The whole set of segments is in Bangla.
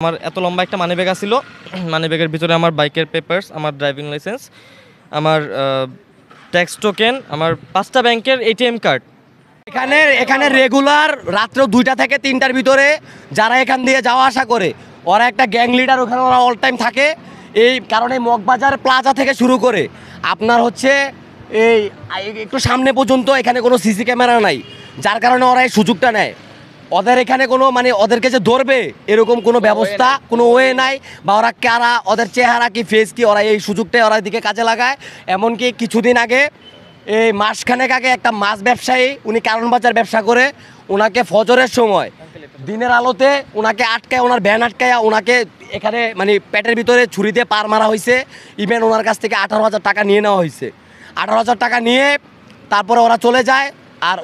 আমার এত লম্বা একটা মানি ব্যাগ ছিল। মানি ব্যাগের ভিতরে আমার বাইকের পেপারস, আমার ড্রাইভিং লাইসেন্স, আমার ট্যাক্স টোকেন, আমার 5টা ব্যাংকের এটিএম কার্ড। এখানে রেগুলার রাত্র 2টা থেকে 3টার ভিতরে যারা এখান দিয়ে যাওয়া আসা করে ওরা একটা গ্যাং লিডার ওখানে ওরা অল টাইম থাকে। এই কারণে মগবাজার প্লাজা থেকে শুরু করে আপনার হচ্ছে এই একটু সামনে পর্যন্ত এখানে কোনো সিসি ক্যামেরা নাই, যার কারণে ওরা এই সুযোগটা নেয়। ওদের এখানে কোনো ওদেরকে যে ধরবে এরকম কোনো ব্যবস্থা কোনো ওয়ে নাই, বা ওরা কারা, ওদের চেহারা কি, ফেস কি, ওরা এই সুযোগটাই ওরা এদিকে কাজে লাগায়। এমনকি কিছুদিন আগে এই মাসখানেক আগে একটা মাছ ব্যবসায়ী, উনি কারণ বাজার ব্যবসা করে, ওনাকে ফজরের সময় দিনের আলোতে ওনাকে আটকায়, ওনার ভ্যান আটকায় ওনাকে এখানে পেটের ভিতরে ছুরি দিয়ে পার মারা হয়েছে। ইভেন ওনার কাছ থেকে 18,000 টাকা নিয়ে নেওয়া হয়েছে। 18,000 টাকা নিয়ে তারপরে ওরা চলে যায়। আর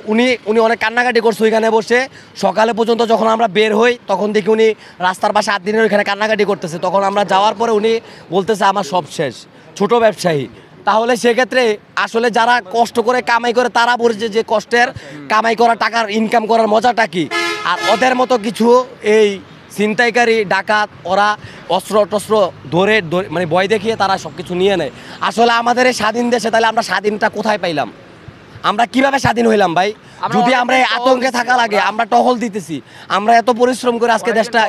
উনি অনেক কান্নাকাটি করছে ওইখানে বসে। সকালে পর্যন্ত যখন আমরা বের হই তখন দেখি উনি রাস্তার পাশে 8 দিনের ওইখানে কান্নাকাটি করতেছে। তখন আমরা যাওয়ার পরে উনি বলতেছে আমার সব শেষ, ছোট ব্যবসায়ী। তাহলে সেক্ষেত্রে আসলে যারা কষ্ট করে কামাই করে তারা বলছে যে কষ্টের কামাই করা টাকার ইনকাম করার মজাটা কি। আর ওদের মতো কিছু এই ছিনতাইকারী ডাকাত ওরা অস্ত্র টস্ত্র ধরে ভয় দেখিয়ে তারা সব কিছু নিয়ে নেয়। আসলে আমাদের এই স্বাধীন দেশে তাহলে আমরা স্বাধীনটা কোথায় পাইলাম? আমরা কিভাবে স্বাধীন হইলাম ভাই? যদি আমরা এই আতঙ্কে থাকা লাগে, আমরা টহল দিতেছি, আমরা এত পরিশ্রম করে আজকে দেশটা,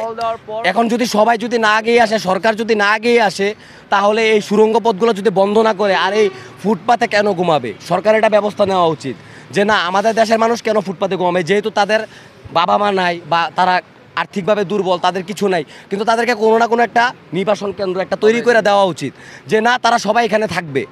এখন যদি সবাই যদি না এগিয়ে আসে, সরকার যদি না এগিয়ে আসে, তাহলে এই সুড়ঙ্গ পথগুলো যদি বন্ধ না করে আর এই ফুটপাতে কেন ঘুমাবে? সরকারের এটা ব্যবস্থা নেওয়া উচিত যে না, আমাদের দেশের মানুষ কেন ফুটপাতে ঘুমাবে? যেহেতু তাদের বাবা মা নাই বা তারা আর্থিকভাবে দুর্বল, তাদের কিছু নাই, কিন্তু তাদেরকে কোনো না কোনো একটা নির্বাসন কেন্দ্র একটা তৈরি করে দেওয়া উচিত যে না, তারা সবাই এখানে থাকবে।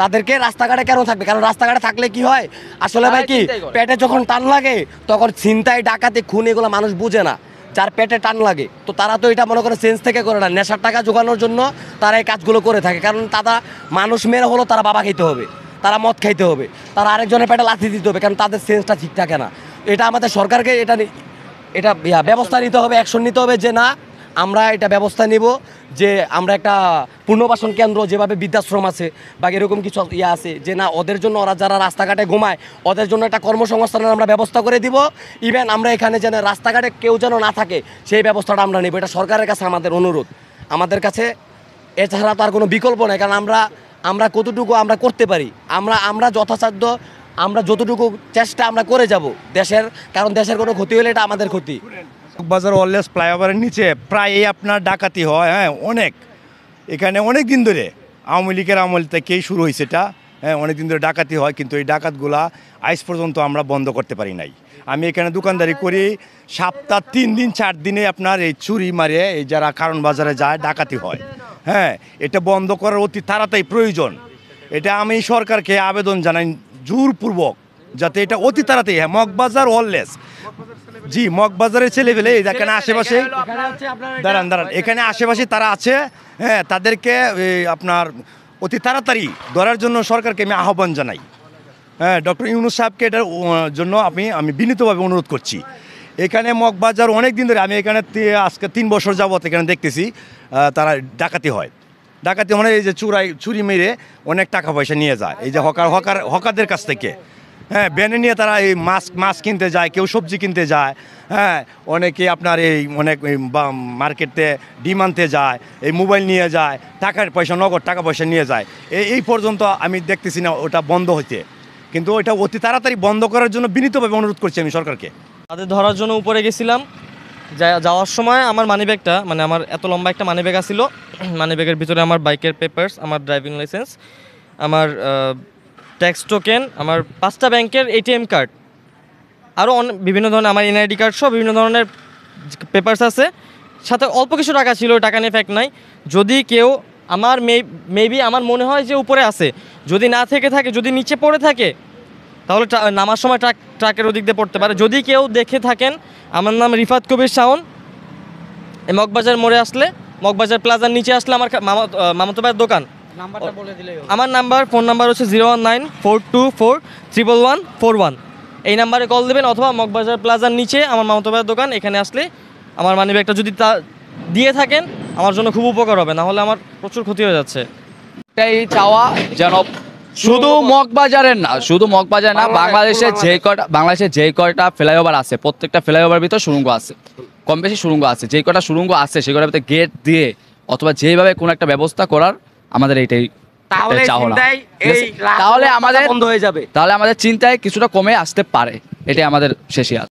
তাদেরকে রাস্তাঘাটে কেন থাকবে? কারণ রাস্তাঘাটে থাকলে কি হয় আসলে ভাই, কি পেটে যখন টান লাগে তখন ছিনতাই ডাকাতি খুন এগুলো মানুষ বুঝে না। যার পেটে টান লাগে তো তারা তো এটা মনে করে সেন্স থেকে করে না, নেশার টাকা জোগানোর জন্য তারা এই কাজগুলো করে থাকে। কারণ তারা মানুষ মেরে হলো তারা বাবা খাইতে হবে, তারা মদ খাইতে হবে, তারা আরেকজনের পেটে লাথি দিতে হবে, কারণ তাদের সেন্সটা ঠিক থাকে না। এটা আমাদের সরকারকে এটা ব্যবস্থা নিতে হবে, অ্যাকশন নিতে হবে যে না, আমরা এটা ব্যবস্থা নিব যে আমরা একটা পুনর্বাসন কেন্দ্র, যেভাবে বৃদ্ধাশ্রম আছে বা এরকম কিছু আছে, যে না ওদের জন্য, ওরা যারা রাস্তাঘাটে ঘুমায় ওদের জন্য একটা কর্মসংস্থানের আমরা ব্যবস্থা করে দিব। ইভেন আমরা এখানে যেন রাস্তাঘাটে কেউ যেন না থাকে সেই ব্যবস্থাটা আমরা নেব। এটা সরকারের কাছে আমাদের অনুরোধ, আমাদের কাছে এছাড়া তো আর কোনো বিকল্প নেই। কারণ আমরা কতটুকু আমরা করতে পারি, আমরা যথাসাধ্য আমরা যতটুকু চেষ্টা আমরা করে যাব দেশের, কারণ দেশের কোনো ক্ষতি হলে এটা আমাদের ক্ষতি। বাজার ওয়ারলেস ফ্লাইওভারের নিচে প্রায় আপনার ডাকাতি হয়, হ্যাঁ অনেক। এখানে অনেক দিন ধরে আওয়ামী লীগের আমল থেকেই শুরু হয়েছে এটা, হ্যাঁ অনেক দিন ধরে ডাকাতি হয়, কিন্তু এই ডাকাতগুলা আজ পর্যন্ত আমরা বন্ধ করতে পারি নাই। আমি এখানে দোকানদারি করি, সপ্তাহ 3 দিন 4 দিনে আপনার এই চুরি মারে এই যারা কারণ বাজারে যায় ডাকাতি হয়। হ্যাঁ, এটা বন্ধ করার অতি তাড়াতাড়ি প্রয়োজন। এটা আমি সরকারকে আবেদন জানাই জোরপূর্বক যাতে এটা অতি তাড়াতাড়ি, হ্যাঁ মগবাজার ওয়ারলেস, জি মগবাজারের ছেলেপেলে এখানে আশেপাশে দাঁড়ান এখানে আশেপাশে তারা আছে, হ্যাঁ তাদেরকে আপনার অতি তাড়াতাড়ি ধরার জন্য সরকারকে আমি আহ্বান জানাই। হ্যাঁ, ডক্টর ইউনূস সাহেবকে এটার জন্য আমি বিনীতভাবে অনুরোধ করছি। এখানে মগবাজার অনেক দিন ধরে, আমি এখানে আজকে 3 বছর যাবত এখানে দেখতেছি তারা ডাকাতি হয়। ডাকাতি মানে এই যে চুরি মেরে অনেক টাকা পয়সা নিয়ে যায় এই যে হকারদের কাছ থেকে। হ্যাঁ, ব্যানে নিয়ে তারা এই মাছ কিনতে যায়, কেউ সবজি কিনতে যায়, হ্যাঁ অনেকে আপনার এই অনেক মার্কেটে ডিম আনতে যায়, এই মোবাইল নিয়ে যায়, নগদ টাকা পয়সা নিয়ে যায়। এই পর্যন্ত আমি দেখতেছি না ওটা বন্ধ হইতে, কিন্তু ওইটা অতি তাড়াতাড়ি বন্ধ করার জন্য বিনীতভাবে অনুরোধ করছি আমি সরকারকে। তাদের ধরার জন্য উপরে গেছিলাম, যাওয়ার সময় আমার মানি ব্যাগটা আমার এত লম্বা একটা মানি ব্যাগ ছিল। মানি ব্যাগের ভিতরে আমার বাইকের পেপারস, আমার ড্রাইভিং লাইসেন্স, আমার ট্যাক্স টোকেন, আমার 5টা ব্যাংকের এটিএম কার্ড, আরও বিভিন্ন ধরনের আমার এনআইডি কার্ড সহ বিভিন্ন ধরনের পেপারস আছে। সাথে অল্প কিছু টাকা ছিল, টাকা নিয়ে ফ্যাক্ট নাই। যদি কেউ আমার মেবি আমার মনে হয় যে উপরে আছে, যদি না থেকে থাকে, যদি নিচে পড়ে থাকে তাহলে নামার সময় ট্রাকের ওদিক দিয়ে পড়তে পারে। যদি কেউ দেখে থাকেন, আমার নাম রিফাত কবির শাওন। এই মগবাজার মোড়ে আসলে, মগবাজার প্লাজার নিচে আসলে আমার মামাতো ভাইয়ের দোকান। আমার ফোন নাম্বার হচ্ছে 01942411141। এই নাম্বারে কল দেবেন, অথবা মগবাজার প্লাজার নিচে আমার মামাতো ভাইয়ের দোকান। এখানে আসলে আমার মানি ব্যাগটা যদি দিয়ে থাকেন আমার জন্য খুব উপকার হবে, না হলে আমার প্রচুর ক্ষতি হয়ে যাচ্ছে। এটাই চাওয়া যেন শুধু মগবাজারের না, বাংলাদেশের যে কয়টা ফ্লাইওভার আছে প্রত্যেকটা ফ্লাইওভার ভিতর সুড়ঙ্গ আছে। কম বেশি সুড়ঙ্গ আছে, যে কটা সুড়ঙ্গ আছে সে কটার ভিতরে গেট দিয়ে অথবা যেভাবে কোনো একটা ব্যবস্থা করার আমাদের এইটাই তাহলে চাওনা। চিন্তায় ঠিক আছে? এই রাস্তা তাহলে আমাদের বন্ধ হয়ে যাবে। তাহলে আমাদের চিন্তায় কিছুটা কমে আসতে পারে, এটাই আমাদের শেষে আছে।